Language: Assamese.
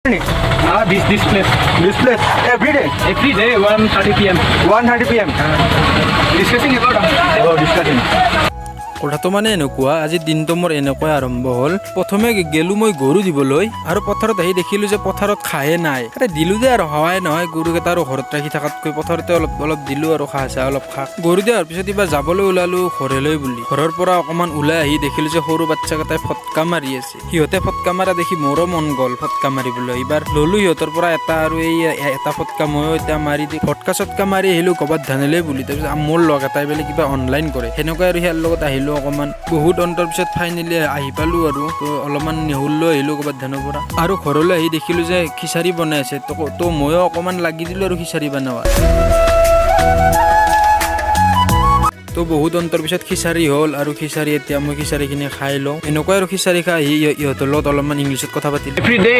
This place. This place every day. Every day, 1:30 p.m. 1:30 p.m. Discussing about Discussion. কথাটো মানে এনেকুৱা আজি দিনটো মোৰ এনেকৈ আৰম্ভ হ'ল প্ৰথমে গেলো মই গৰু দিবলৈ আৰু পথাৰত আহি দেখিলো যে পথাৰত খাহে নাই আৰে দিলো যে আৰু হাৱাই নহয় গৰুকেইটা আৰু ঘৰত ৰাখি থকাতকৈ পথাৰতে অলপ দিলো আৰু খা অলপ খা গৰু দিয়াৰ পিছত এবাৰ যাবলৈ ওলালো ঘৰলৈ বুলি ঘৰৰ পৰা অকমান ওলাই আহি দেখিলো যে সৰু বাচ্চাকেইটাই ফটকা মাৰি আছে সিহঁতে ফটকা মাৰা দেখি মোৰো মন গ'ল ফটকা মাৰিবলৈ এইবাৰ ললো সিহঁতৰ পৰা এটা আৰু এই এটা ফটকা ময়ো এতিয়া মাৰি দি ফটকা চটকা মাৰি আহিলো ক'ৰবাত ধানিলে বুলি তাৰপিছত মোৰ লগ এটাই বেলেগ কিবা অনলাইন কৰে সেনেকৈ আৰু সিয়াৰ লগত আহিলো অকমান বহুত অন্তৰ পিছত ফাইনেলি আহি পালো আৰু অলপমান নেহুল লৈ আহিলো ক'ৰবাত ধানৰ পৰা আৰু ঘৰলৈ আহি দেখিলো যে খিচাৰি বনাই আছে তো ময়ো অকমান লাগি দিলো আৰু খিচাৰি বনোৱা তো বহুত অন্তৰ পিছত খিচাৰি হ'ল আৰু খিচাৰি এতিয়া মই খিচাৰিখিনি খাই লওঁ এনেকুৱাই আৰু খিচাৰি খাই আহি ইহঁতৰ লগত অলপমান ইংলিছত কথা পাতিলোঁ every day.